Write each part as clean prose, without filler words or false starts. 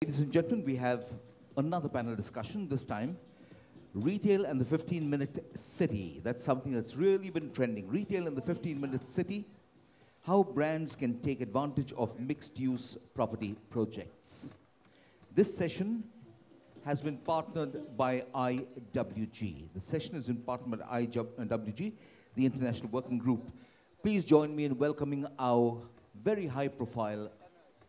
Ladies and gentlemen, we have another panel discussion, this time retail and the 15-minute city. That's something that's really been trending. Retail and the 15-minute city, how brands can take advantage of mixed-use property projects. This session has been partnered by IWG. The session has been partnered by IWG, the International Working Group. Please join me in welcoming our very high-profile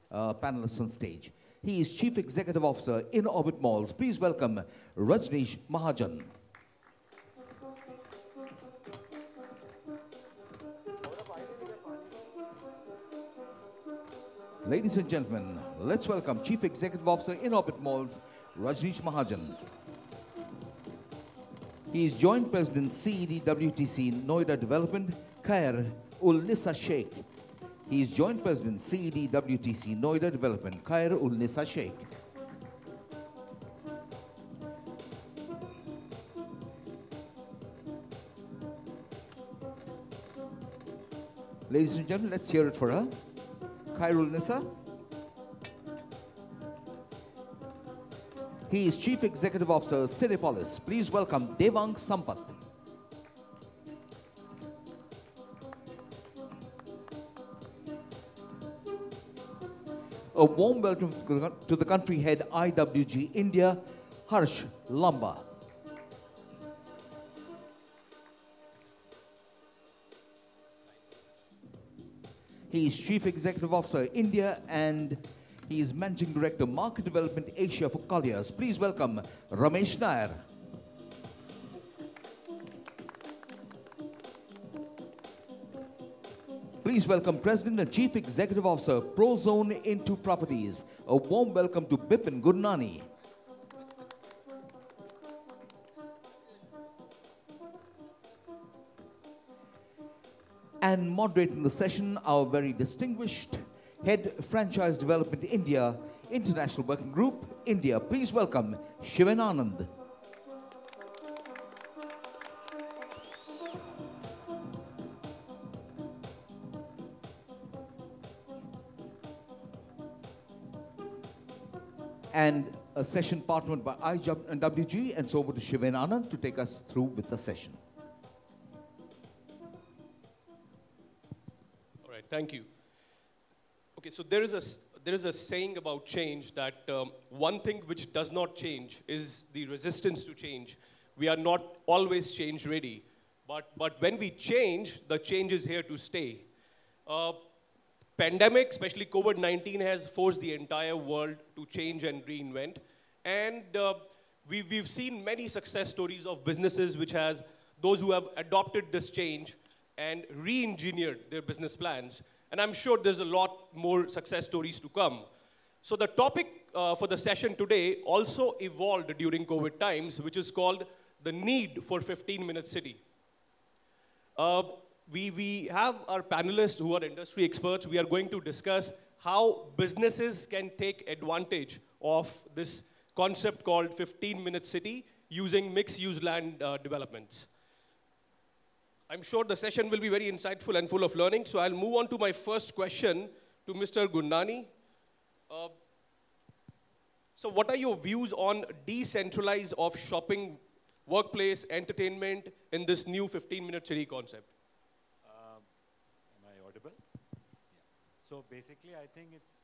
panelists on stage. He is Chief Executive Officer in Orbit Malls. Please welcome Rajneesh Mahajan. Ladies and gentlemen, let's welcome Chief Executive Officer in Orbit Malls, Rajneesh Mahajan. He is Joint President CED WTC Noida Development, Khair Ul Nisa Sheikh. He is Joint President CED WTC Noida Development, Khair Ul Nisa Sheikh. Ladies and gentlemen, let's hear it for her. Khair Ul Nisa. He is Chief Executive Officer, Cinepolis. Please welcome Devang Sampath. A warm welcome to the country head IWG India, Harsh Lamba. He is Chief Executive Officer India and he is Managing Director Market Development Asia for Colliers. Please welcome Ramesh Nair. Please welcome President and Chief Executive Officer, Prozone Into Properties. A warm welcome to Bipin Gurnani. And moderating the session, our very distinguished Head Franchise Development India, International Working Group, India. Please welcome Shivan Anand. And a session partnered by IWG, and so over to Shivan Anand to take us through with the session. All right, thank you. Okay, so there is a saying about change that one thing which does not change is the resistance to change. We are not always change ready, but when we change, the change is here to stay. Pandemic, especially COVID-19, has forced the entire world to change and reinvent. And we've seen many success stories of businesses those who have adopted this change and re-engineered their business plans. And I'm sure there's a lot more success stories to come. So the topic for the session today also evolved during COVID times, which is called the need for 15-minute city. We have our panelists who are industry experts. We are going to discuss how businesses can take advantage of this concept called 15-minute city using mixed-use land developments. I'm sure the session will be very insightful and full of learning. So I'll move on to my first question to Mr. Gurnani. So what are your views on decentralized of shopping, workplace, entertainment in this new 15-minute city concept? So basically, I think it's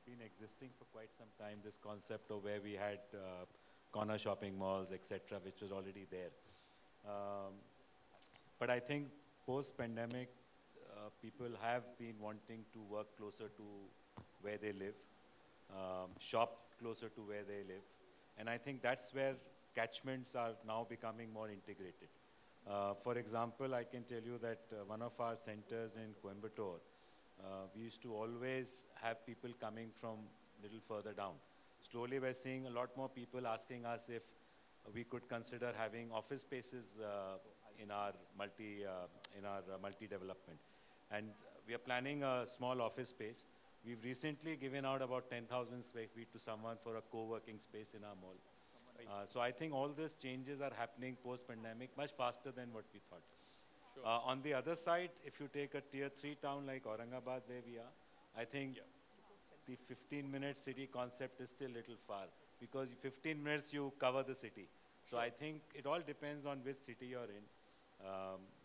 been existing for quite some time, this concept of where we had corner shopping malls, etc., which was already there. But I think post-pandemic, people have been wanting to work closer to where they live, shop closer to where they live. And I think that's where catchments are now becoming more integrated. For example, I can tell you that one of our centers in Coimbatore, we used to always have people coming from a little further down. Slowly we're seeing a lot more people asking us if we could consider having office spaces in our multi-development. And we are planning a small office space. We've recently given out about 10,000 square feet to someone for a co-working space in our mall. So I think all these changes are happening post-pandemic much faster than what we thought. Sure. On the other side, if you take a tier 3 town like Aurangabad where we are, I think the 15-minute city concept is still a little far, because 15 minutes you cover the city. So I think it all depends on which city you're in,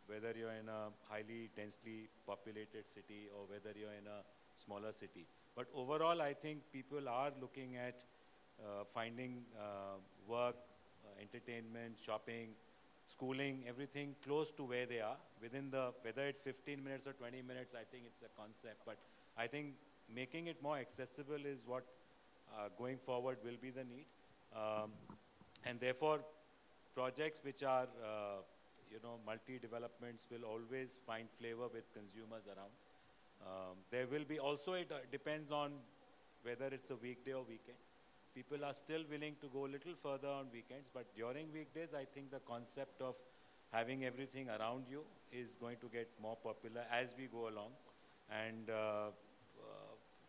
whether you're in a highly densely populated city or whether you're in a smaller city. But overall, I think people are looking at finding work, entertainment, shopping, schooling, everything close to where they are. Within the, whether it's 15 minutes or 20 minutes, I think it's a concept. But I think making it more accessible is what going forward will be the need. And therefore, projects which are, multi-developments will always find flavor with consumers around. There will be also, it depends on whether it's a weekday or weekend. People are still willing to go a little further on weekends, but during weekdays, I think the concept of having everything around you is going to get more popular as we go along. And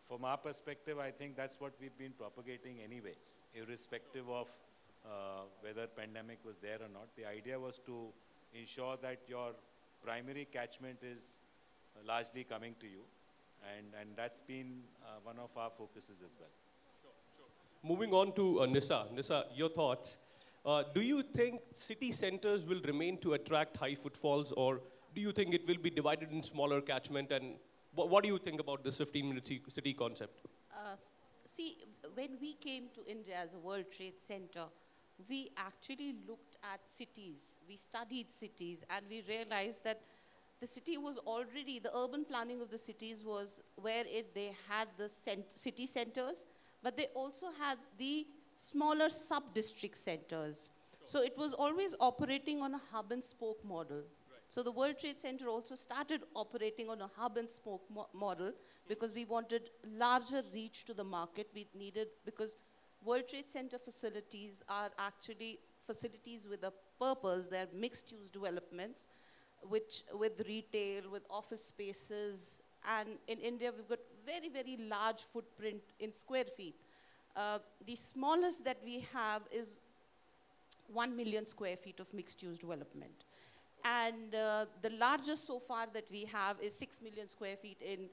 from our perspective, I think that's what we've been propagating anyway, irrespective of whether pandemic was there or not. The idea was to ensure that your primary catchment is largely coming to you. And that's been one of our focuses as well. Moving on to Nisa. Nisa, your thoughts. Do you think city centers will remain to attract high footfalls, or do you think it will be divided in smaller catchment? And what do you think about this 15-minute city concept? See, when we came to India as a World Trade Center, we actually looked at cities. We studied cities, and we realized that the city was already, the urban planning of the cities was where they had the city centers, but they also had the smaller sub-district centers. Sure. So it was always operating on a hub and spoke model. Right. So the World Trade Center also started operating on a hub and spoke model because we wanted larger reach to the market. We needed, because World Trade Center facilities are actually facilities with a purpose. They're mixed-use developments, which with retail, with office spaces, and in India, we've got very, very large footprint in square feet. The smallest that we have is 1 million square feet of mixed-use development. And the largest so far that we have is 6 million square feet in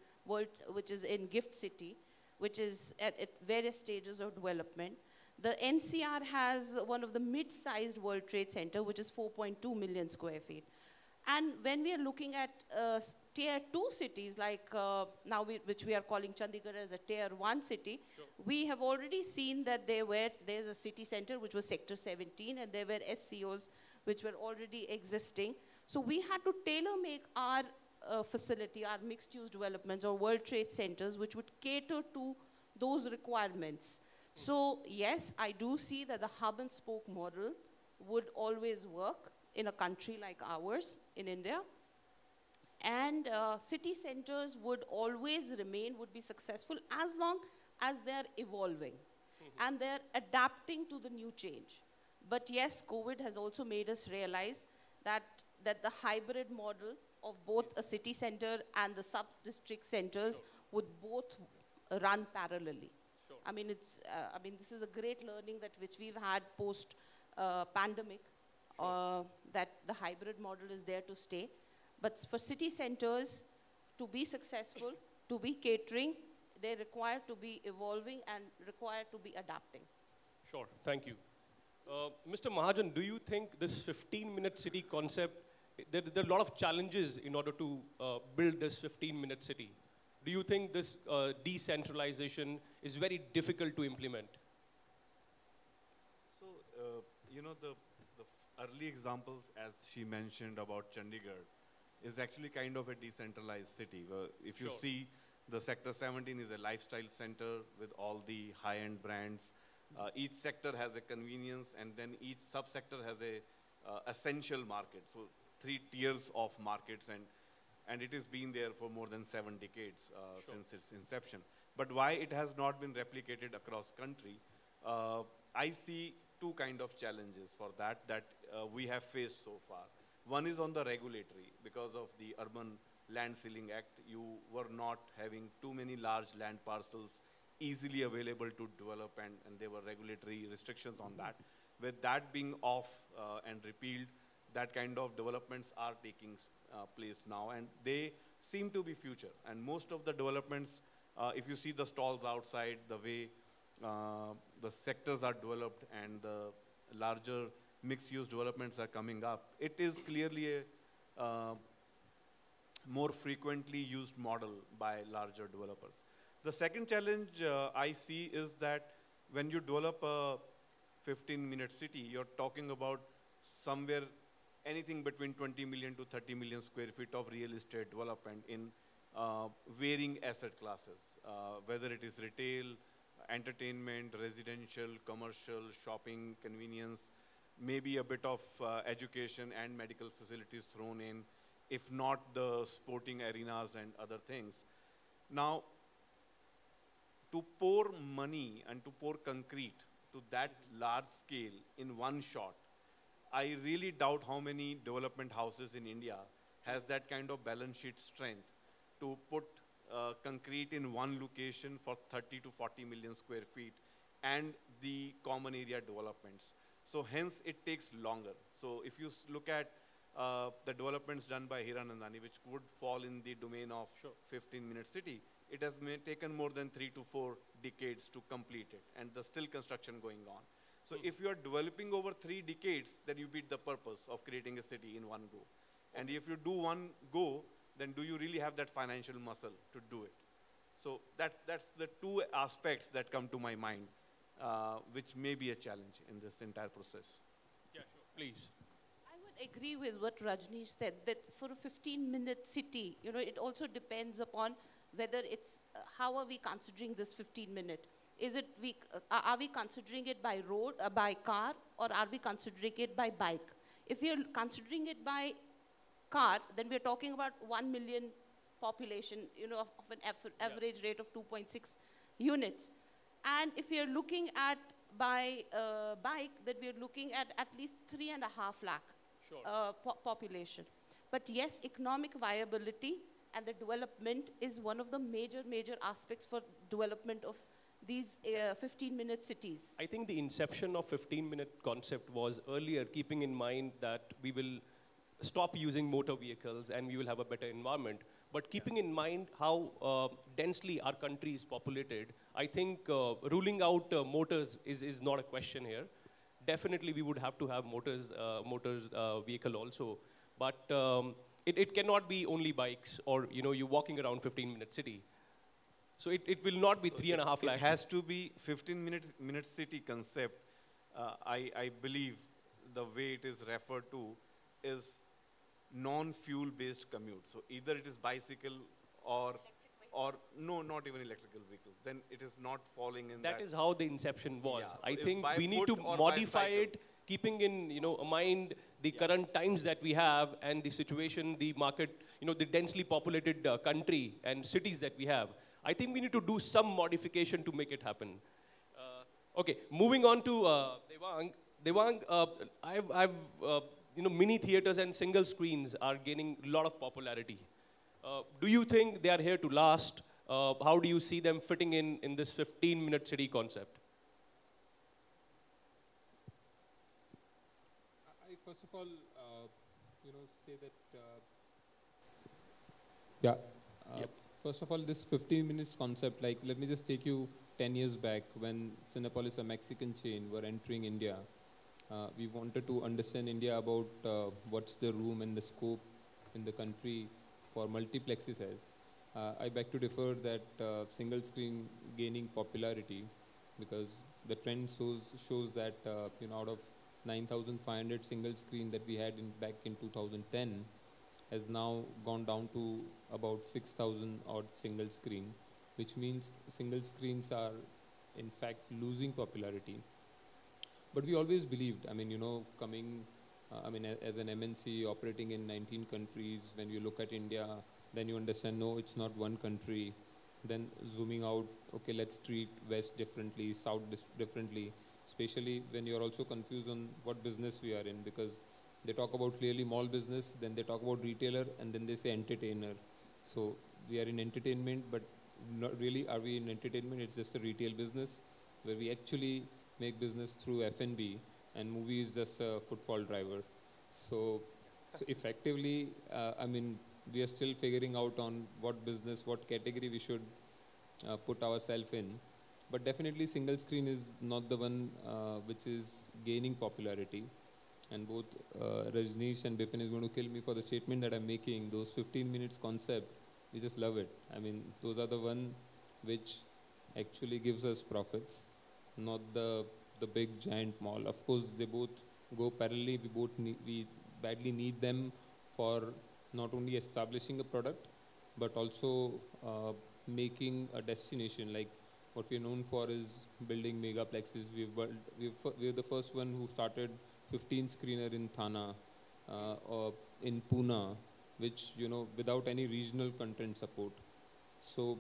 which is in Gift City, which is at various stages of development. The NCR has one of the mid-sized World Trade Center, which is 4.2 million square feet. And when we are looking at tier 2 cities, like which we are calling Chandigarh as a tier 1 city, sure. We have already seen that there's a city center, which was Sector 17, and there were SCOs, which were already existing. So we had to tailor-make our facility, our mixed-use developments, or World Trade Centers, which would cater to those requirements. So yes, I do see that the hub and spoke model would always work in a country like ours, in India. And city centers would always remain, would be successful as long as they're evolving and they're adapting to the new change. But yes, COVID has also made us realize that the hybrid model of both a city center and the sub-district centers sure. would both run parallelly. Sure. I mean, this is a great learning which we've had post-pandemic. Sure. That the hybrid model is there to stay. But for city centers to be successful, to be catering, they require to be evolving and require to be adapting. Sure, thank you. Mr. Mahajan, do you think this 15-minute city concept, there are a lot of challenges in order to build this 15-minute city. Do you think this decentralization is very difficult to implement? So, the early examples, as she mentioned about Chandigarh, is actually kind of a decentralized city. If you sure. see, the Sector 17 is a lifestyle center with all the high-end brands. Each sector has a convenience, and then each subsector has a essential market. So 3 tiers of markets, and it has been there for more than 7 decades sure. since its inception. But why it has not been replicated across country, I see 2 kind of challenges for that we have faced so far. One is on the regulatory. Because of the Urban Land Ceiling Act, you were not having too many large land parcels easily available to develop, and there were regulatory restrictions on that. With that being off and repealed, that kind of developments are taking place now, and they seem to be future. And most of the developments if you see the stalls outside, the way the sectors are developed and the larger mixed-use developments are coming up, it is clearly a more frequently used model by larger developers. The second challenge I see is that when you develop a 15-minute city, you're talking about somewhere anything between 20 million to 30 million square feet of real estate development in varying asset classes, whether it is retail, entertainment, residential, commercial, shopping, convenience, maybe a bit of education and medical facilities thrown in, if not the sporting arenas and other things. Now, to pour money and to pour concrete to that large scale in one shot, I really doubt how many development houses in India has that kind of balance sheet strength to put concrete in one location for 30 to 40 million square feet and the common area developments. So hence it takes longer. So if you look at the developments done by Hiranandani, which would fall in the domain of 15-minute city, it has taken more than 3 to 4 decades to complete it, and there's still construction going on. So if you are developing over 3 decades, then you beat the purpose of creating a city in one go. And if you do one go, then do you really have that financial muscle to do it? So that's the two aspects that come to my mind, which may be a challenge in this entire process. Yeah, sure. Please. I would agree with what Rajneesh said, that for a 15-minute city, you know, it also depends upon whether it's, how are we considering this 15-minute? Is it, are we considering it by road, by car, or are we considering it by bike? If you're considering it by car, then we're talking about 1 million population, you know, of an average rate of 2.6 units. And if you're looking at by bike, then we're looking at least 3.5 lakh population. But yes, economic viability and the development is one of the major aspects for development of these 15-minute cities. I think the inception of 15-minute concept was earlier, keeping in mind that we will stop using motor vehicles and we will have a better environment. But keeping in mind how densely our country is populated, I think ruling out motors is not a question here. Definitely we would have to have motors vehicle also. But it cannot be only bikes or, you know, you're walking around 15-minute city. So it will not be so 3.5 lakhs. It has to be 15-minute city concept. I believe the way it is referred to is non-fuel based commute. So either it is bicycle or no, not even electrical vehicles. Then it is not falling in that. That is how the inception was. Yeah, so I think we need to or modify it, keeping in, you know, mind the current times that we have and the situation, the market, you know, the densely populated country and cities that we have. I think we need to do some modification to make it happen. Okay, moving on to Devang. Devang, you know, mini theaters and single screens are gaining a lot of popularity. Do you think they are here to last? How do you see them fitting in this 15-minute city concept? I first of all, you know, say that, first of all, this 15 minutes concept, like, let me just take you 10 years back when Cinepolis, a Mexican chain, were entering India. We wanted to understand India about what's the room and the scope in the country for multiplexes as. I beg to differ that single screen gaining popularity, because the trend shows that you know, out of 9,500 single screen that we had back in 2010 has now gone down to about 6,000 odd single screen, which means single screens are in fact losing popularity. But we always believed, I mean, you know, coming, as an MNC operating in 19 countries, when you look at India, then you understand, no, it's not one country. Then zooming out, okay, let's treat West differently, South differently, especially when you're also confused on what business we are in, because they talk about clearly mall business, then they talk about retailer, and then they say entertainer. So we are in entertainment, but not really are we in entertainment. It's just a retail business where we actually make business through F&B, and movie is just a footfall driver. So effectively, I mean, we are still figuring out on what business, what category we should put ourselves in. But definitely single screen is not the one which is gaining popularity. And both Rajneesh and Bipin is going to kill me for the statement that I'm making. Those 15 minutes concept, we just love it. I mean, those are the one which actually gives us profits, not the big giant mall. Of course, they both go parallelly. We badly need them for not only establishing a product, but also making a destination. Like what we're known for is building megaplexes. We're the first one who started 15 screener in Thana or in Pune, which, without any regional content support. So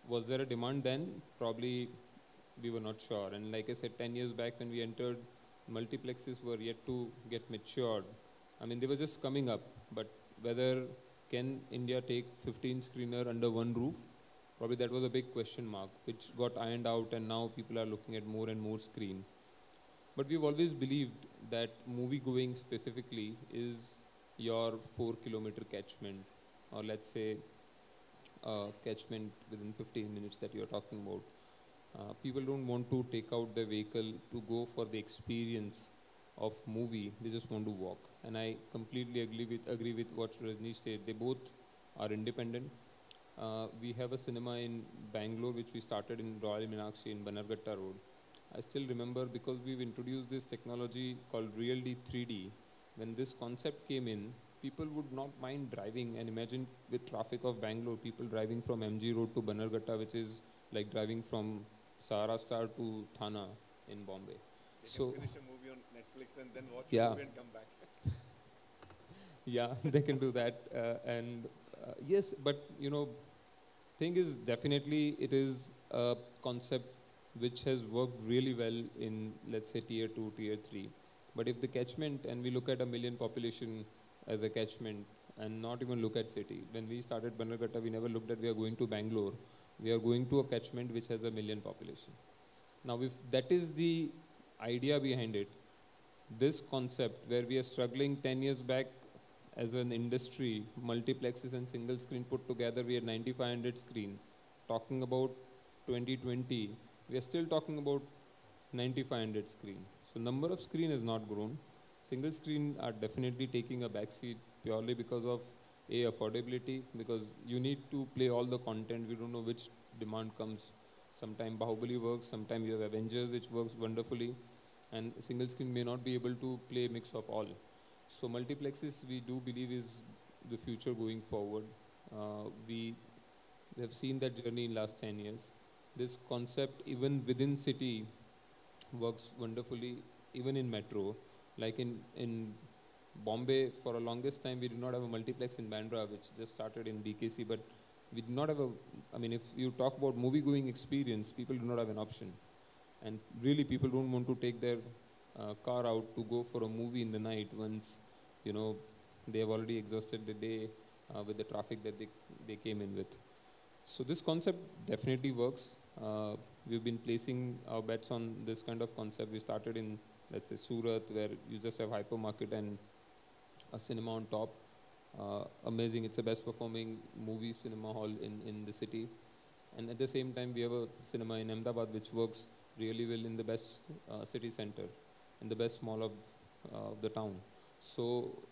was there a demand then? Probably we were not sure. And like I said, 10 years back when we entered, multiplexes were yet to get matured. I mean, they were just coming up, but whether can India take 15 screener under one roof? Probably that was a big question mark, which got ironed out, and now people are looking at more and more screen. But we've always believed that movie going specifically is your 4-kilometer catchment, or let's say catchment within 15 minutes that you're talking about. People don't want to take out their vehicle to go for the experience of movie. They just want to walk. And I completely agree with what Rajneesh said. They both are independent. We have a cinema in Bangalore, which we started in Royal Meenakshi in Bannerghatta Road. I still remember, because we've introduced this technology called RealD 3D. When this concept came in, people would not mind driving. And imagine with traffic of Bangalore, people driving from MG Road to Bannerghatta, which is like driving from Sahara Star to Thana in Bombay. They can finish a movie on Netflix and then watch a movie and come back. Yeah, they can do that. Yes, but thing is, definitely it is a concept which has worked really well in, let's say, tier 2, tier 3. But if the catchment, and we look at a million population as a catchment and not even look at city. When we started Bannerghatta, we never looked at we are going to Bangalore. We are going to a catchment which has a million population. Now, if that is the idea behind it, this concept where we are struggling 10 years back as an industry, multiplexes and single screen put together, we had 9,500 screen. Talking about 2020, we are still talking about 9,500 screen. So number of screen has not grown. Single screen are definitely taking a backseat purely because of affordability, because you need to play all the content. We don't know which demand comes. Sometime Bahubali works, sometime you have Avengers, which works wonderfully, and single screen may not be able to play a mix of all. So multiplexes, we do believe, is the future going forward. We have seen that journey in last 10 years. This concept, even within city, works wonderfully, even in metro. Like in Bombay, for a longest time, we did not have a multiplex in Bandra, which just started in BKC, but we did not have if you talk about movie-going experience, people do not have an option. And really, people don't want to take their car out to go for a movie in the night once, they have already exhausted the day with the traffic that they came in with. So this concept definitely works. We've been placing our bets on this kind of concept. We started in, let's say, Surat, where you just have hypermarket and a cinema on top. Amazing. It's the best performing movie cinema hall in the city. And at the same time, we have a cinema in Ahmedabad, which works really well in the best city center, in the best mall of the town. So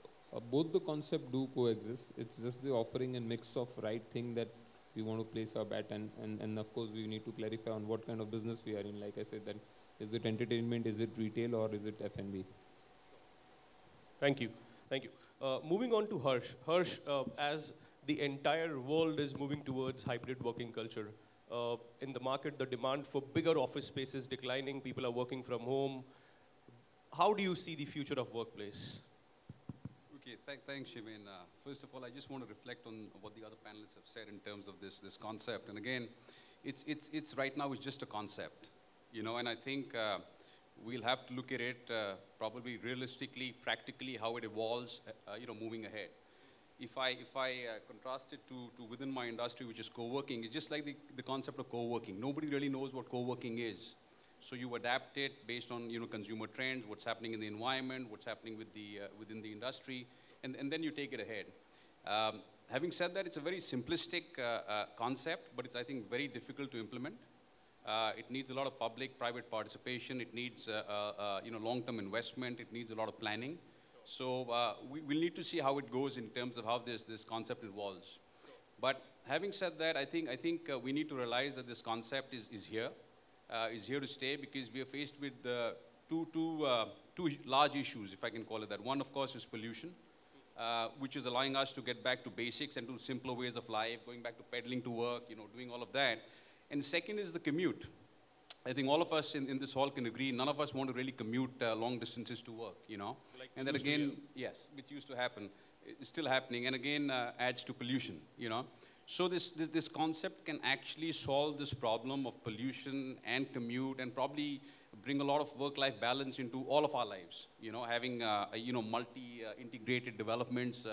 both the concept do coexist. It's just the offering and mix of right thing that we want to place our bet, and of course we need to clarify on what kind of business we are in. Like I said, that is it entertainment, is it retail, or is it F&B? Thank you. Thank you. Moving on to Harsh. Harsh, as the entire world is moving towards hybrid working culture, in the market, the demand for bigger office space is declining. People are working from home. How do you see the future of workplace? Okay, thanks, Shimin. First of all, I just want to reflect on what the other panelists have said in terms of this concept. And again, it's right now it's just a concept, and I think we'll have to look at it probably realistically, practically, how it evolves, moving ahead. If I contrast it to within my industry, which is co-working, it's just like the concept of co-working. Nobody really knows what co-working is. So you adapt it based on consumer trends, what's happening in the environment, what's happening with within the industry, and then you take it ahead. having said that, it's a very simplistic concept, but it's, I think, very difficult to implement. It needs a lot of public-private participation. It needs long-term investment. It needs a lot of planning. So we'll need to see how it goes in terms of how this concept evolves. But having said that, I think we need to realize that this concept is here to stay, because we are faced with two large issues, if I can call it that. One, of course, is pollution, which is allowing us to get back to basics and to simpler ways of life, going back to pedaling to work, doing all of that. And second is the commute. I think all of us in this hall can agree, none of us want to really commute long distances to work, Like and that again, yes, which used to happen, it's still happening, and again adds to pollution, So this concept can actually solve this problem of pollution and commute, and probably bring a lot of work-life balance into all of our lives, having, multi-integrated developments,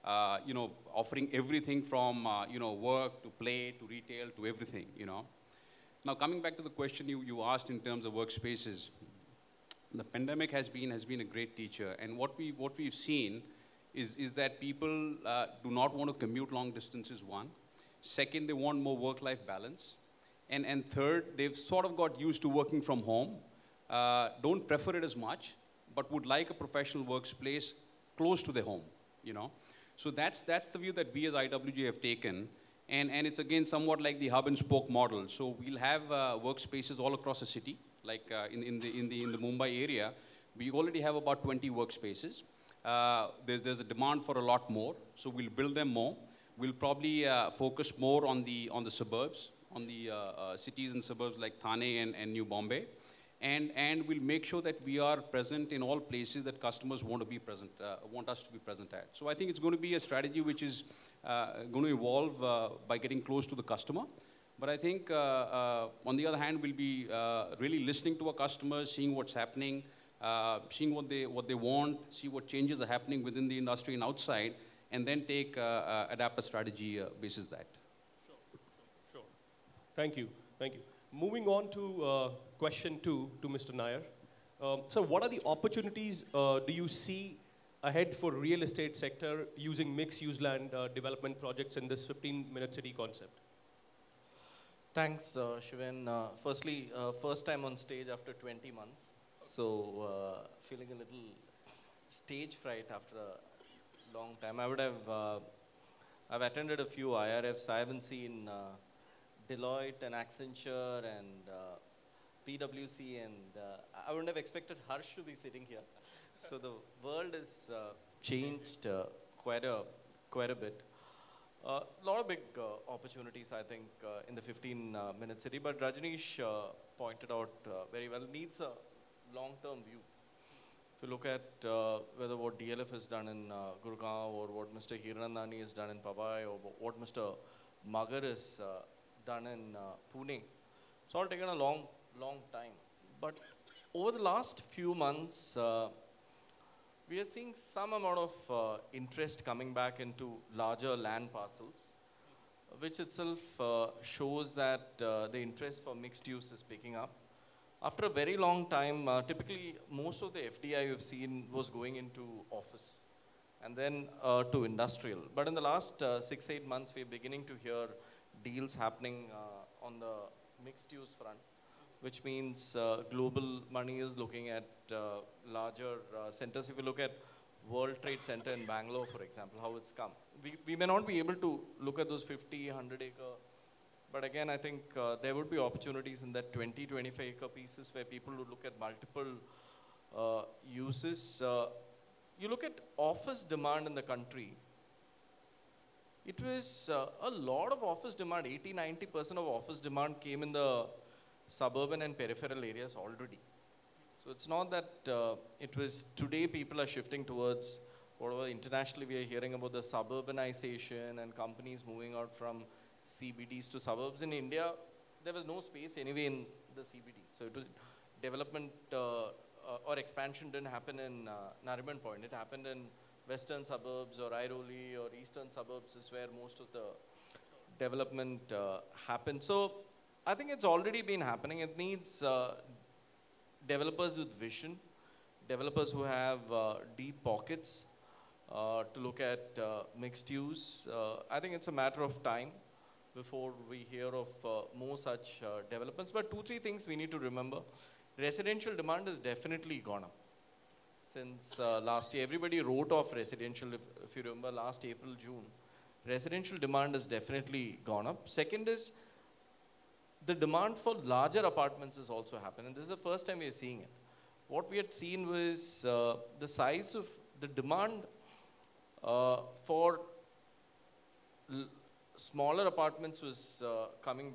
offering everything from, work to play to retail to everything, Now, coming back to the question you asked in terms of workspaces, the pandemic has been a great teacher, and what we've seen is that people do not want to commute long distances, one. Second, they want more work-life balance. And third, they've sort of got used to working from home, don't prefer it as much, but would like a professional workspace close to their home, So that's the view that we as IWG have taken. And it's again somewhat like the hub and spoke model. So we'll have workspaces all across the city, like in the Mumbai area. We already have about 20 workspaces. There's a demand for a lot more, so we'll build them more. We'll probably focus more on the suburbs, on the cities and suburbs like Thane and New Bombay. And we'll make sure that we are present in all places that customers want us to be present at. So I think it's going to be a strategy which is going to evolve by getting close to the customer. But I think, on the other hand, we'll be really listening to our customers, seeing what's happening, seeing what they want, see what changes are happening within the industry and outside, and then adapt a strategy basis that. Sure. Thank you. Moving on to question 2 to Mr. Nair. So what are the opportunities do you see ahead for real estate sector using mixed-use land development projects in this 15-minute city concept? Thanks, Shivan. Firstly, first time on stage after 20 months. So feeling a little stage fright after a long time. I've attended a few IRFs. I haven't seen Deloitte and Accenture and PwC, and I wouldn't have expected Harsh to be sitting here. So the world has changed quite a bit. A lot of big opportunities, I think, in the 15-minute city. But Rajneesh pointed out very well, needs a long-term view. If you look at whether what DLF has done in Gurgaon, or what Mr. Hiranandani has done in Powai, or what Mr. Magar has done in Pune, it's all taken a long time. But over the last few months, we are seeing some amount of interest coming back into larger land parcels, which itself shows that the interest for mixed use is picking up. After a very long time, typically most of the FDI you've seen was going into office and then to industrial. But in the last 6-8 months, we're beginning to hear deals happening on the mixed use front, which means global money is looking at larger centers. If you look at World Trade Center in Bangalore, for example, how it's come. We may not be able to look at those 50, 100 acre, but again, I think there would be opportunities in that 20, 25 acre pieces where people would look at multiple uses. You look at office demand in the country, it was a lot of office demand, 80-90% of office demand came in the suburban and peripheral areas already. So it's not that it was today people are shifting towards whatever internationally we are hearing about the suburbanization and companies moving out from CBDs to suburbs. In India, there was no space anyway in the CBD. So it was development or expansion didn't happen in Nariman Point. It happened in western suburbs or Airoli or eastern suburbs is where most of the development happened. So I think it's already been happening. It needs developers with vision, developers who have deep pockets, to look at mixed use. I think it's a matter of time before we hear of more such developments. But 2-3 things we need to remember. Residential demand has definitely gone up. Since last year, everybody wrote off residential, if you remember last April, June. Residential demand has definitely gone up. Second is, the demand for larger apartments has also happened, and this is the first time we are seeing it. What we had seen was the size of the demand for smaller apartments was coming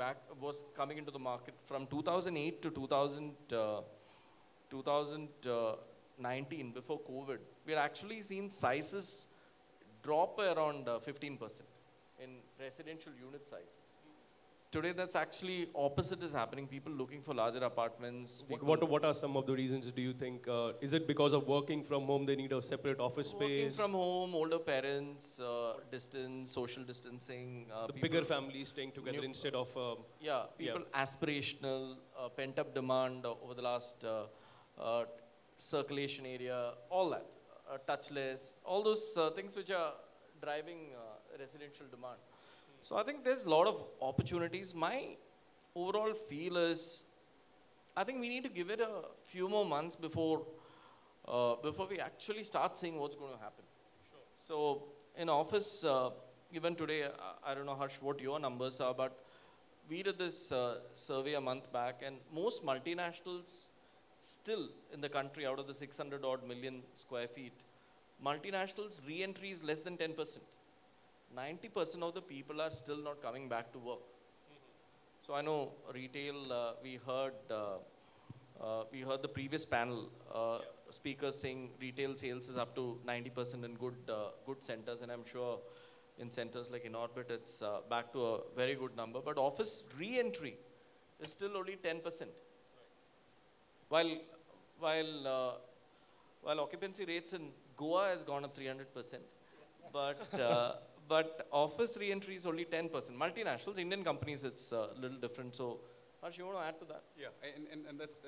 into the market from 2008 to 2019, before COVID. We had actually seen sizes drop by around 15% in residential unit sizes. Today, that's actually opposite is happening. People looking for larger apartments. What are some of the reasons, do you think? Is it because of working from home, they need a separate office space? Working from home, older parents, distance, social distancing. The bigger families staying together instead of... aspirational, pent-up demand over the last circulation area, all that. Touchless, all those things which are driving residential demand. So I think there's a lot of opportunities. My overall feel is, I think we need to give it a few more months before we actually start seeing what's going to happen. Sure. So in office, even today, I don't know, Harsh, what your numbers are, but we did this survey a month back, and most multinationals still in the country, out of the 600 odd million square feet, multinationals re-entry is less than 10%. 90% of the people are still not coming back to work. So I know retail, we heard the previous panel speakers saying retail sales is up to 90% in good centers, and I'm sure in centers like Inorbit, it's back to a very good number. But office re-entry is still only 10%. Right. While occupancy rates in Goa has gone up 300%, but office re-entry is only 10%. Multinationals, Indian companies, it's a little different. So, Harsh, you want to add to that? Yeah, and that's a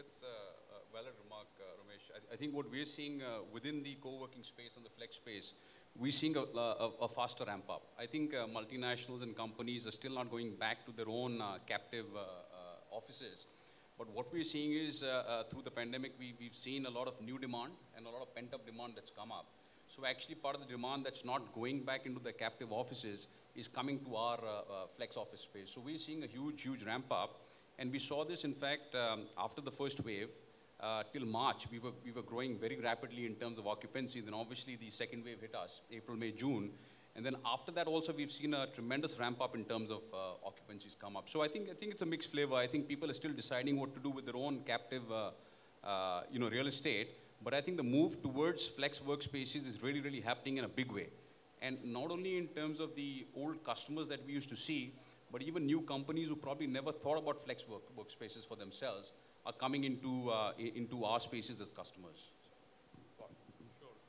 valid remark, Ramesh. I think what we're seeing within the co-working space and the flex space, we're seeing a faster ramp up. I think multinationals and companies are still not going back to their own captive offices. But what we're seeing is through the pandemic, we've seen a lot of new demand and a lot of pent-up demand that's come up. So actually part of the demand that's not going back into the captive offices is coming to our flex office space. So we're seeing a huge ramp up. And we saw this, in fact, after the first wave, till March, we were growing very rapidly in terms of occupancy. Then obviously the second wave hit us, April, May, June. And then after that also, we've seen a tremendous ramp up in terms of occupancies come up. So I think it's a mixed flavor. I think people are still deciding what to do with their own captive real estate. But I think the move towards flex workspaces is really happening in a big way. And not only in terms of the old customers that we used to see, but even new companies who probably never thought about flex workspaces for themselves are coming into our spaces as customers.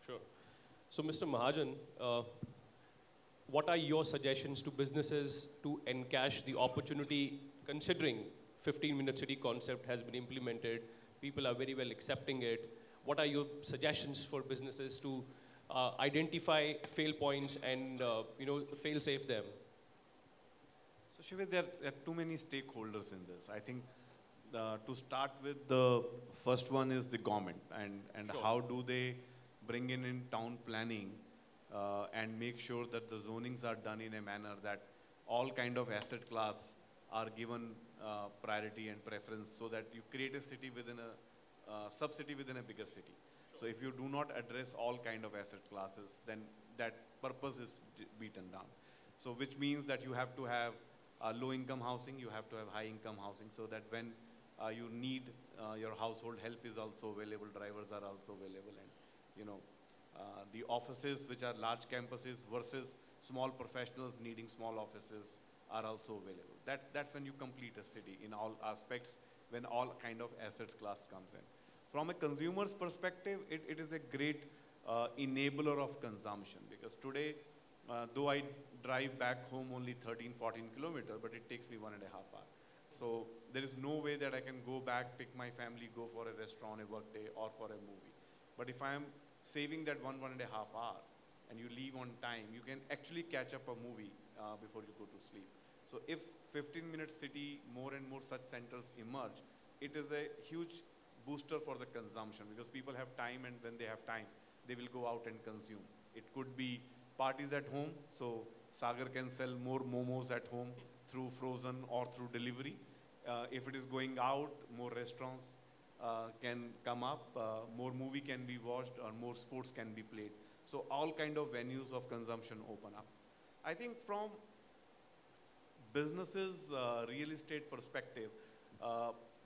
Sure. So Mr. Mahajan, what are your suggestions to businesses to encash the opportunity, considering 15-minute city concept has been implemented, people are very well accepting it? What are your suggestions for businesses to identify fail points and fail safe them? So Shiva, there are too many stakeholders in this. I think to start with, the first one is the government, and Sure. how do they bring in town planning and make sure that the zonings are done in a manner that all kind of asset class are given priority and preference, so that you create a city within a sub-city within a bigger city. Sure. So if you do not address all kind of asset classes, then that purpose is beaten down. So which means that you have to have low-income housing, you have to have high-income housing, so that when you need your household help is also available, drivers are also available, and the offices which are large campuses versus small professionals needing small offices are also available. That's when you complete a city in all aspects, when all kind of assets class comes in. From a consumer's perspective, it is a great enabler of consumption, because today, though I drive back home only 13, 14 kilometers, but it takes me 1.5 hours. So there is no way that I can go back, pick my family, go for a restaurant, a work day, or for a movie. But if I am saving that 1.5 hours, and you leave on time, you can actually catch up a movie before you go to sleep. So if 15-minute city, more and more such centers emerge, it is a huge booster for the consumption, because people have time, and when they have time, they will go out and consume. It could be parties at home, so Sagar can sell more momos at home through frozen or through delivery. If it is going out, more restaurants can come up, more movie can be watched, or more sports can be played. So all kind of venues of consumption open up. I think from businesses, real estate perspective,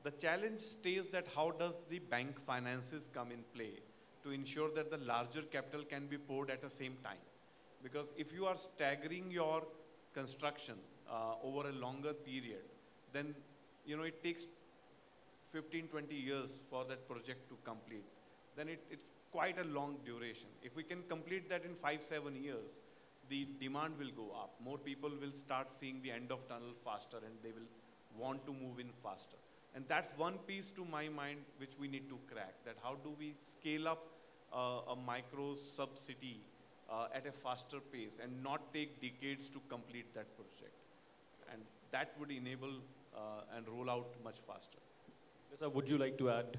the challenge stays that how does the bank finances come in play to ensure that the larger capital can be poured at the same time. Because if you are staggering your construction over a longer period, then it takes 15, 20 years for that project to complete. Then it's quite a long duration. If we can complete that in 5, 7 years, the demand will go up. More people will start seeing the end of tunnel faster, and they will want to move in faster. And that's one piece to my mind which we need to crack, that how do we scale up a micro sub-city at a faster pace and not take decades to complete that project. And that would enable and roll out much faster. Sir, would you like to add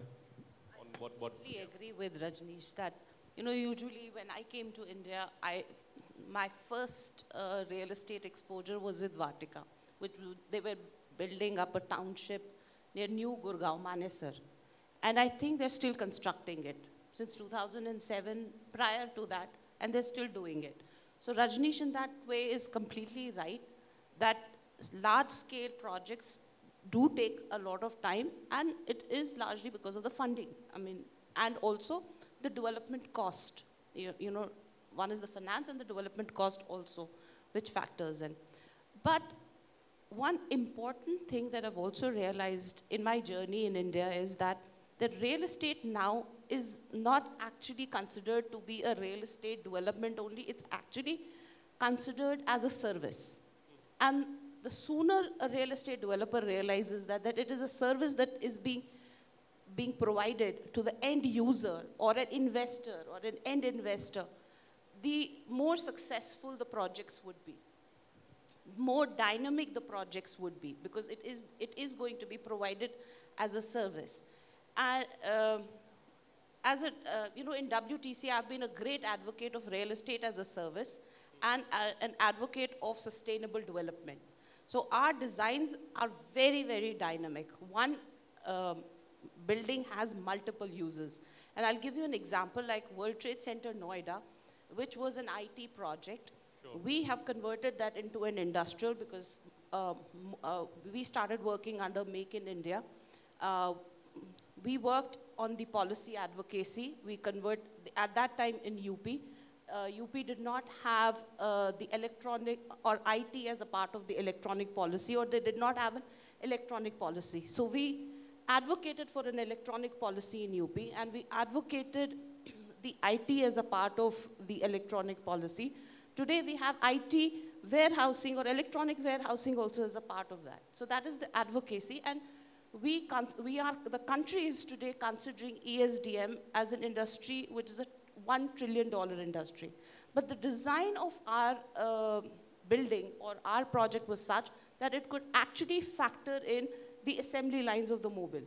on what? I totally agree with Rajneesh that, usually when I came to India, my first real estate exposure was with Vatika, which they were building up a township near New Gurgaon, Manesar. And I think they're still constructing it since 2007, prior to that, and they're still doing it. So Rajneesh in that way is completely right, that large-scale projects do take a lot of time, and it is largely because of the funding. And also the development cost. One is the finance and the development cost also, which factors in. But one important thing that I've also realized in my journey in India is that the real estate now is not actually considered to be a real estate development only, it's actually considered as a service. And the sooner a real estate developer realizes that it is a service that is being provided to the end user or an investor or an end investor, the more successful the projects would be. More dynamic the projects would be, because it is going to be provided as a service. And in WTC, I've been a great advocate of real estate as a service and an advocate of sustainable development. So our designs are very, very dynamic. One building has multiple uses. And I'll give you an example like World Trade Center Noida, which was an IT project. Sure. We have converted that into an industrial because we started working under Make in India. We worked on the policy advocacy. We at that time in UP, UP did not have the electronic or IT as a part of the electronic policy, or they did not have an electronic policy. So we advocated for an electronic policy in UP, and we advocated the IT as a part of the electronic policy. Today we have IT warehousing or electronic warehousing also as a part of that. So that is the advocacy, and the country is today considering ESDM as an industry which is a $1 trillion industry. But the design of our building or our project was such that it could actually factor in the assembly lines of the mobile.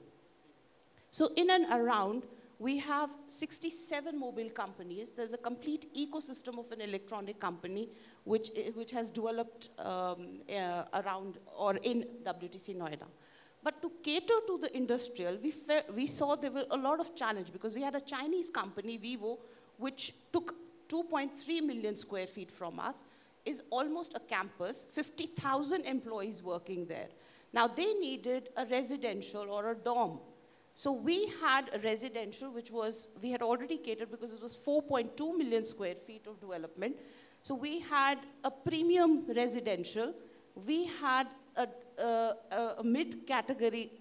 So in and around, we have 67 mobile companies. There's a complete ecosystem of an electronic company which has developed around or in WTC Noida. But to cater to the industrial, we saw there were a lot of challenge because we had a Chinese company, Vivo, which took 2.3 million square feet from us, is almost a campus, 50,000 employees working there. Now they needed a residential or a dorm. So we had a residential, we had already catered because it was 4.2 million square feet of development. So we had a premium residential. We had a mid-category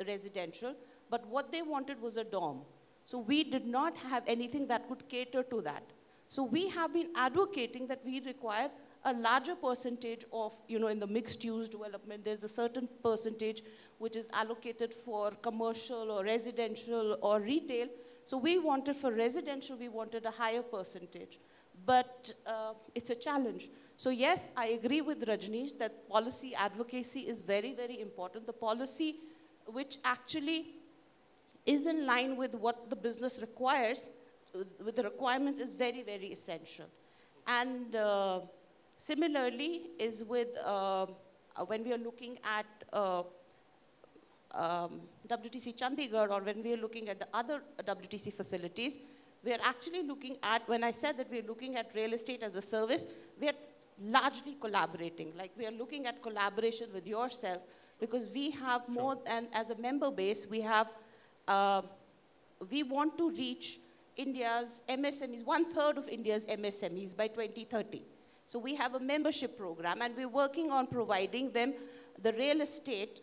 residential, but what they wanted was a dorm. So we did not have anything that could cater to that. So we have been advocating that we require a larger percentage of, in the mixed-use development, there's a certain percentage which is allocated for commercial or residential or retail. So we wanted for residential, we wanted a higher percentage. but it's a challenge. So yes, I agree with Rajneesh that policy advocacy is very, very important. The policy which actually is in line with what the business requires, with the requirements, is very, very essential. And similarly is with, when we are looking at WTC Chandigarh, or when we are looking at the other WTC facilities, we are actually looking at, when I said that we are looking at real estate as a service, we are largely collaborating. Like, we are looking at collaboration with yourself, because we have more, and as a member base, we have, we want to reach India's MSMEs, 1/3 of India's MSMEs by 2030. So we have a membership program, and we're working on providing them the real estate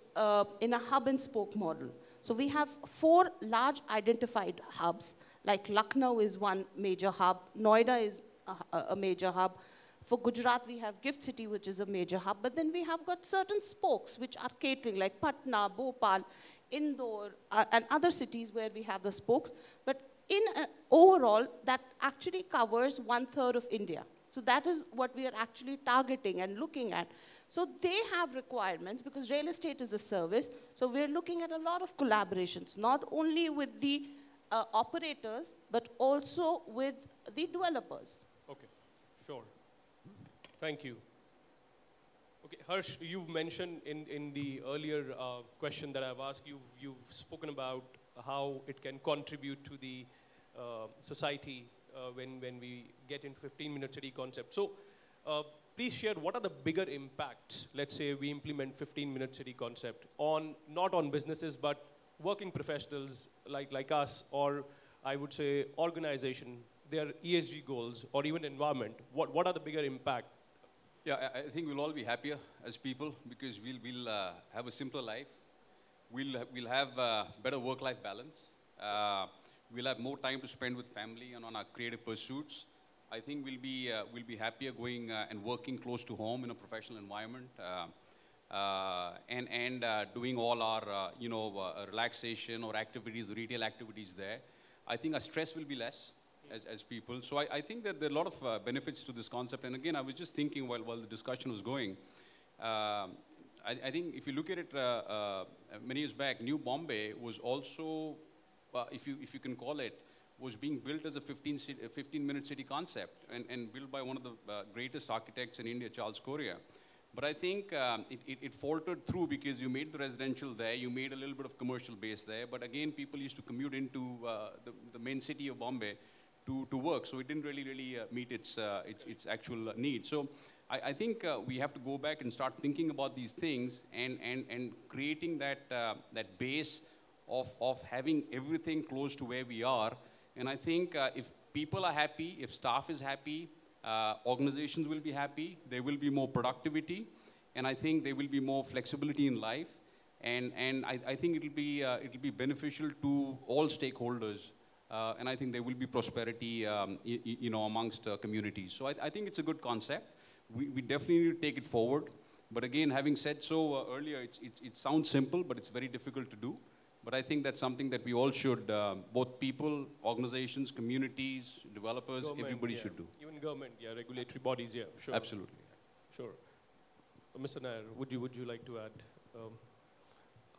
in a hub and spoke model. So we have 4 large identified hubs, like Lucknow is one major hub, Noida is a major hub. For Gujarat, we have Gift City, which is a major hub, but then we have got certain spokes which are catering, like Patna, Bhopal, Indore, and other cities where we have the spokes. But in overall, that actually covers 1/3 of India. So that is what we are actually targeting and looking at. So they have requirements, because real estate is a service. So we're looking at a lot of collaborations, not only with the operators, but also with the developers. Okay, sure. Thank you. Okay, Harsh, you've mentioned in the earlier question that I've asked, you've spoken about how it can contribute to the society when we get into 15-minute city concept. So please share, what are the bigger impacts, let's say we implement 15-minute city concept on, not on businesses, but working professionals like us, or I would say organization, their ESG goals, or even environment. What are the bigger impact? Yeah, I think we'll all be happier as people, because we'll have a simpler life. We'll have better work-life balance. We'll have more time to spend with family and on our creative pursuits. I think we'll be happier going and working close to home in a professional environment, and doing all our relaxation or activities, retail activities there. I think our stress will be less as people. So I think that there are a lot of benefits to this concept. And again, I was just thinking while the discussion was going, I think if you look at it many years back, New Bombay was also, if you can call it, was being built as a 15-minute city concept, and built by one of the greatest architects in India, Charles Correa. But I think it faltered through, because you made the residential there, you made a little bit of commercial base there, but again, people used to commute into the main city of Bombay to work, so it didn't really meet its actual need. So I think we have to go back and start thinking about these things, and creating that base of having everything close to where we are. And I think if people are happy, if staff is happy, organizations will be happy, there will be more productivity, and I think there will be more flexibility in life, and I think it'll be beneficial to all stakeholders, and I think there will be prosperity amongst communities. So I think it's a good concept. We definitely need to take it forward. But again, having said so earlier, it sounds simple, but it's very difficult to do. But I think that's something that we all should, both people, organizations, communities, developers, Government, everybody yeah. should do. Even government, yeah, regulatory bodies, yeah, sure. Absolutely. Sure. Mr. Nair, would you like to add?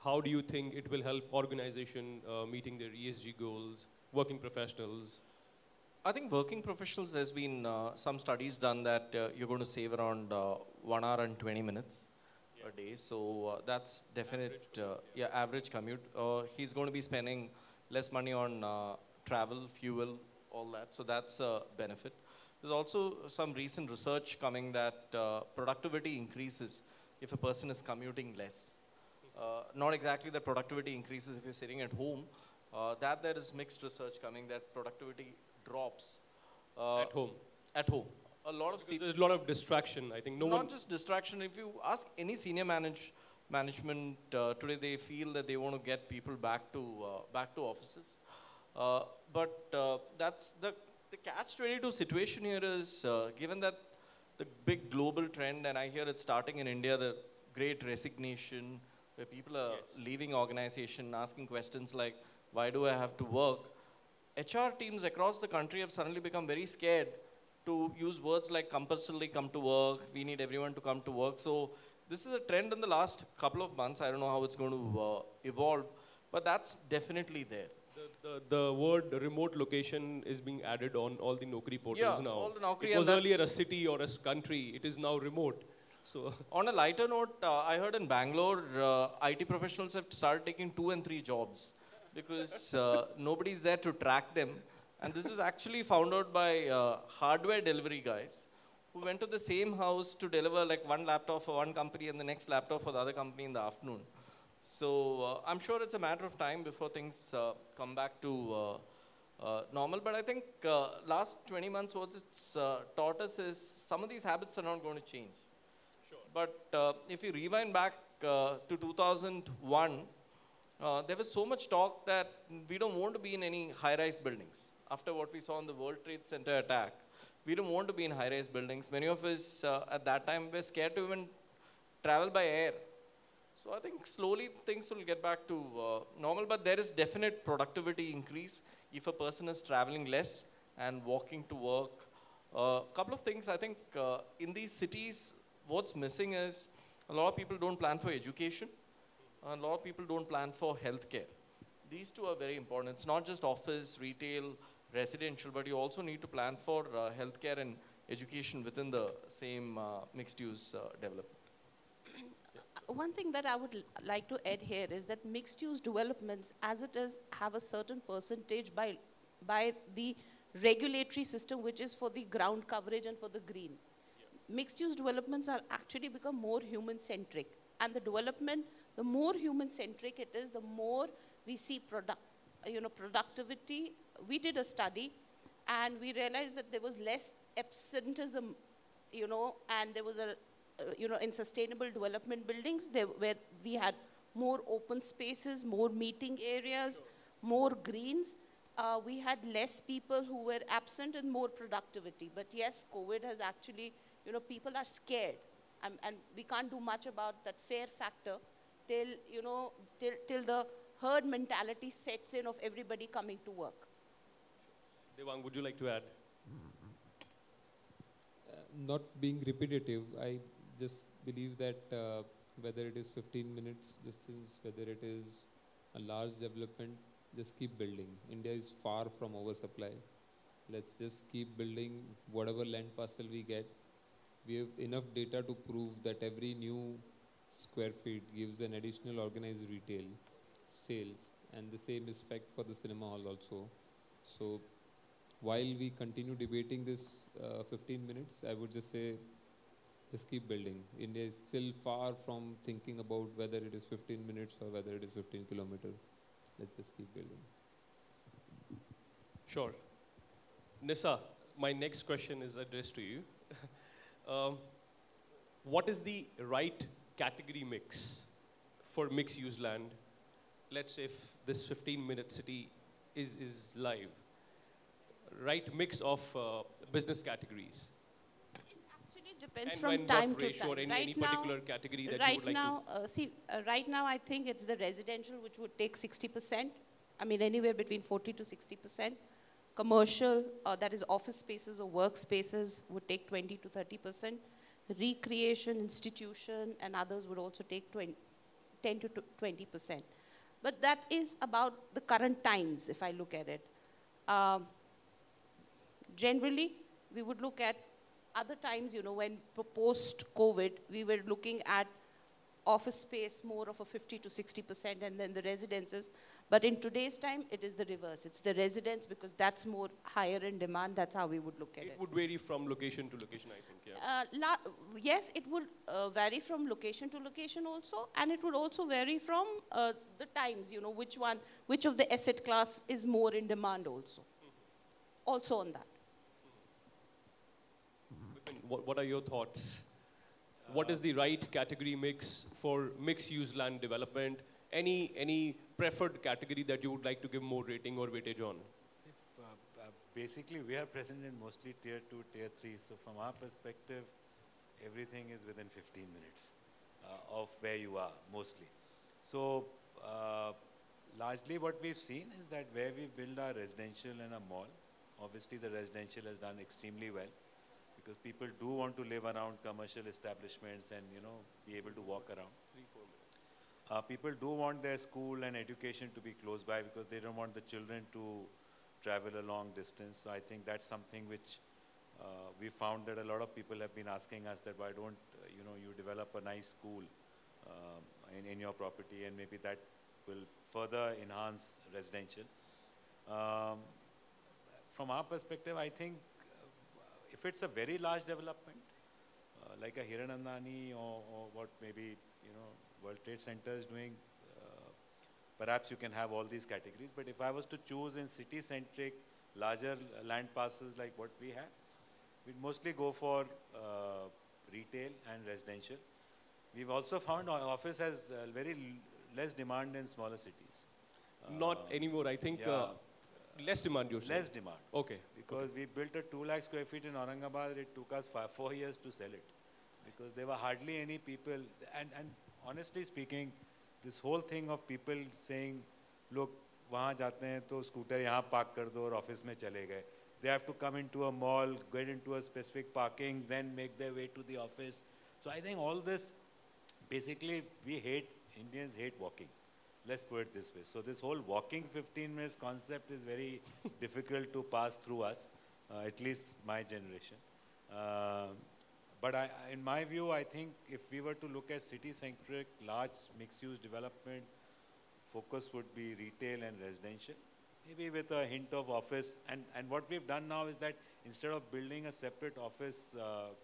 How do you think it will help organization meeting their ESG goals, working professionals? I think working professionals, there's been some studies done that you're going to save around 1 hour and 20 minutes a day. So that's definite, average commute. He's going to be spending less money on travel, fuel, all that. So that's a benefit. There's also some recent research coming that productivity increases if a person is commuting less. Not exactly that productivity increases if you're sitting at home. That there is mixed research coming that productivity drops. At home? At home. A lot of there's a lot of distraction. I think not just distraction. If you ask any senior management today, they feel that they want to get people back to offices. But that's the catch-22 situation here is given that the big global trend, and I hear it's starting in India, the great resignation, where people are leaving organization, asking questions like, why do I have to work? HR teams across the country have suddenly become very scared to use words like compulsorily come to work, we need everyone to come to work. So this is a trend in the last couple of months. I don't know how it's going to evolve, but that's definitely there. The word remote location is being added on all the Naukri portals now. All the Naukri, it was and earlier a city or a country. It is now remote. So on a lighter note, I heard in Bangalore, IT professionals have started taking 2 and 3 jobs because nobody's there to track them. And this was actually found out by hardware delivery guys who went to the same house to deliver like one laptop for one company and the next laptop for the other company in the afternoon. So I'm sure it's a matter of time before things come back to normal. But I think last 20 months what it's taught us is some of these habits are not going to change. Sure. But if you rewind back to 2001, there was so much talk that we don't want to be in any high-rise buildings. After what we saw in the World Trade Center attack, we don't want to be in high-rise buildings. Many of us at that time were scared to even travel by air. So I think slowly things will get back to normal, but there is definite productivity increase if a person is traveling less and walking to work. A couple of things I think in these cities, what's missing is a lot of people don't plan for education. A lot of people don't plan for healthcare. These two are very important. It's not just office, retail, residential, but you also need to plan for healthcare and education within the same mixed-use development. One thing that I would like to add here is that mixed-use developments, as it is, have a certain percentage by the regulatory system, which is for the ground coverage and for the green. Yeah. Mixed-use developments are actually become more human-centric. And the development, the more human-centric it is, the more we see productivity. We did a study, and we realized that there was less absenteeism, and there was a in sustainable development buildings, where we had more open spaces, more meeting areas, more greens. We had less people who were absent and more productivity. But yes, COVID has actually, people are scared. And we can't do much about that fear factor till, till the herd mentality sets in of everybody coming to work. Devang, would you like to add? Not being repetitive, I just believe that whether it is 15 minutes distance, whether it is a large development, just keep building. India is far from oversupply. Let's just keep building whatever land parcel we get. We have enough data to prove that every new square feet gives an additional organized retail sales, and the same is fact for the cinema hall also. So while we continue debating this 15 minutes, I would just say, just keep building. India is still far from thinking about whether it is 15 minutes or whether it is 15 kilometers. Let's just keep building. Sure. Nisa, my next question is addressed to you. What is the right category mix for mixed-use land? Let's say if this 15-minute city is live. Right mix of business categories. Depends and from time to ratio time. Or any particular category that you would like to? Right now, I think it's the residential, which would take 60%. I mean, anywhere between 40 to 60%. Commercial, that is office spaces or workspaces, would take 20 to 30%. Recreation, institution, and others would also take 10 to 20%. But that is about the current times, if I look at it. Generally, we would look at other times, when post-COVID, we were looking at office space more of a 50 to 60%, and then the residences. But in today's time, it is the reverse. It's the residence, because that's more higher in demand. That's how we would look at it. It would vary from location to location, I think, yeah. Yes, it would vary from location to location also, and it would also vary from the times, which of the asset class is more in demand also. Also on that. What are your thoughts? What is the right category mix for mixed-use land development? Any preferred category that you would like to give more rating or weightage on? Basically, we are present in mostly tier 2, tier 3. So from our perspective, everything is within 15 minutes of where you are, mostly. So largely what we've seen is that where we build our residential and a mall, obviously the residential has done extremely well. because people do want to live around commercial establishments and, you know, be able to walk around. 3-4 minutes. People do want their school and education to be close by because they don't want the children to travel a long distance. So I think that's something which we found that a lot of people have been asking us that why don't you know, you develop a nice school in your property, and maybe that will further enhance residential. From our perspective, I think if it's a very large development, like a Hiranandani or what maybe, you know, World Trade Center is doing, perhaps you can have all these categories. But if I was to choose in city-centric, larger land parcels like what we have, we'd mostly go for retail and residential. We've also found our office has very less demand in smaller cities. Not anymore, I think. Yeah. Less demand, you're saying? Less demand. Okay. Because we built a 2 lakh square feet in Aurangabad, it took us 4 years to sell it. Because there were hardly any people, and honestly speaking, this whole thing of people saying, look, वहाँ जाते हैं तो scooter यहाँ park कर दो और office में चले गए. They have to come into a mall, get into a specific parking, then make their way to the office. So I think all this, basically, Indians hate walking. Let's put it this way. So this whole walking 15 minutes concept is very difficult to pass through us, at least my generation. But in my view, I think if we were to look at city-centric, large mixed-use development, focus would be retail and residential, maybe with a hint of office. And what we've done now is that instead of building a separate office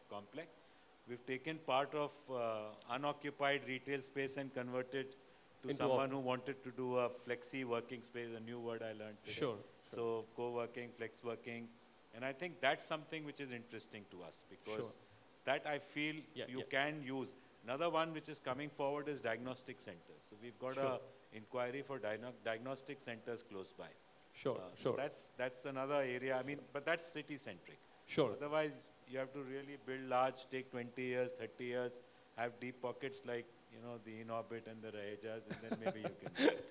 complex, we've taken part of unoccupied retail space and converted to someone who wanted to do a flexi working space, a new word I learned today. Sure. So co-working, flex working. And I think that's something which is interesting to us because that I feel you can use. Another one which is coming forward is diagnostic centers. So we've got a inquiry for diagnostic centers close by. Sure. So that's another area. I mean, but that's city-centric. Sure. Otherwise, you have to really build large, take 20 years, 30 years, have deep pockets like, you know, the In-Orbit and the Rahejas, and then maybe you can do it.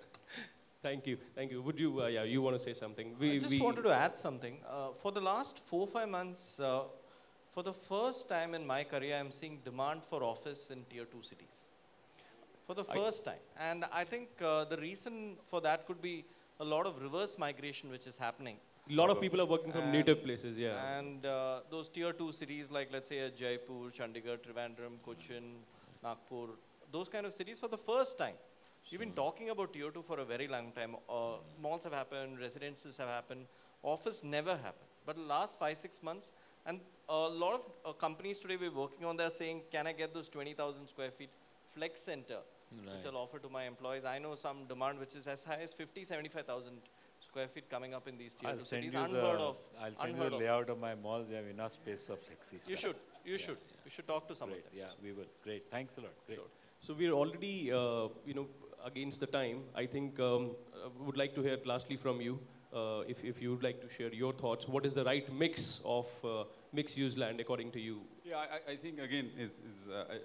Thank you. Thank you. Would you, you want to say something? I just wanted to add something. For the last 4-5 months, for the first time in my career, I'm seeing demand for office in tier 2 cities. For the first time. And I think the reason for that could be a lot of reverse migration which is happening. A lot of people are working from native places, And those tier 2 cities like, let's say, Jaipur, Chandigarh, Trivandrum, Cochin, Nagpur, those kind of cities for the first time. We've been talking about tier 2 for a very long time. Malls have happened, residences have happened, office never happened. But the last 5-6 months, and a lot of companies today we're working on, they're saying, can I get those 20,000 square feet flex center, which I'll offer to my employees. I know some demand which is as high as 50,000-75,000 square feet coming up in these tier 2 cities. Unheard of. I'll send you the layout of my malls. We have enough space for flexi. You should. You should. We should talk to some of them. Yeah, we will. Great. Thanks a lot. Great. Sure. So we're already, against the time. I think would like to hear lastly from you, if you would like to share your thoughts. What is the right mix of mixed-use land according to you? Yeah, I think again,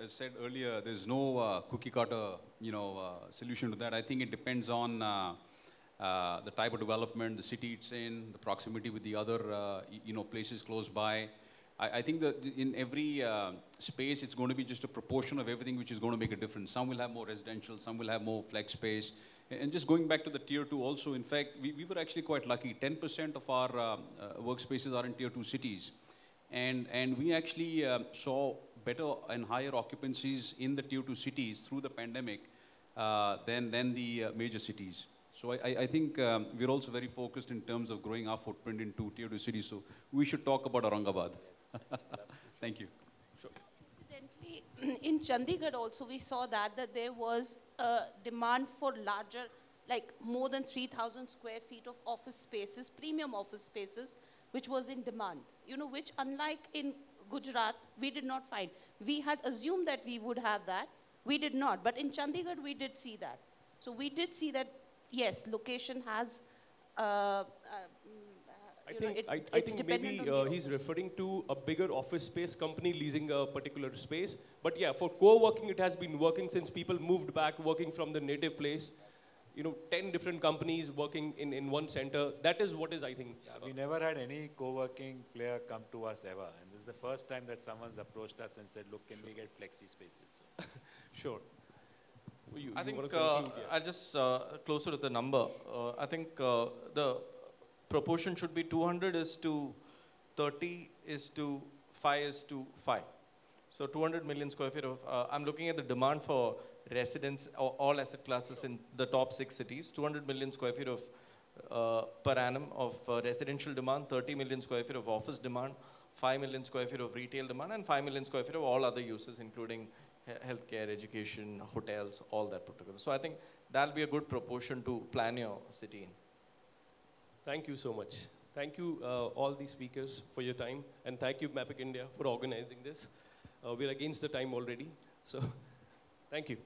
as said earlier, there's no cookie cutter, solution to that. I think it depends on the type of development, the city it's in, the proximity with the other, places close by. I think that in every space, it's going to be just a proportion of everything which is going to make a difference. Some will have more residential, some will have more flex space. And just going back to the tier 2 also, in fact, we were actually quite lucky. 10% of our workspaces are in tier 2 cities. And we actually saw better and higher occupancies in the tier 2 cities through the pandemic than the major cities. So I think we're also very focused in terms of growing our footprint into tier 2 cities. So we should talk about Aurangabad. Thank you. Sure. Incidentally, in Chandigarh also we saw that there was a demand for larger, like more than 3,000 square feet of office spaces, premium office spaces, which was in demand, which unlike in Gujarat, we did not find. We had assumed that we would have that. We did not. But in Chandigarh, we did see that. So we did see that, yes, location has I think maybe he's referring to a bigger office space company leasing a particular space. But yeah, for co-working, it has been working since people moved back, working from the native place. 10 different companies working in one center. That is what is, I think. Yeah, we never had any co-working player come to us ever. And this is the first time that someone's approached us and said, look, can we get flexi spaces? So. Sure. I you think wanna conclude, yeah. I'll just closer to the number. I think the proportion should be 200 is to 30 is to 5 is to 5. So 200 million square feet of, I'm looking at the demand for residents, or all asset classes in the top 6 cities, 200 million square feet of per annum of residential demand, 30 million square feet of office demand, 5 million square feet of retail demand, and 5 million square feet of all other uses, including healthcare, education, hotels, all that put together. So I think that'll be a good proportion to plan your city in. Thank you so much. Thank you, all the speakers, for your time. And thank you, Mapic India, for organizing this. We're against the time already. So thank you.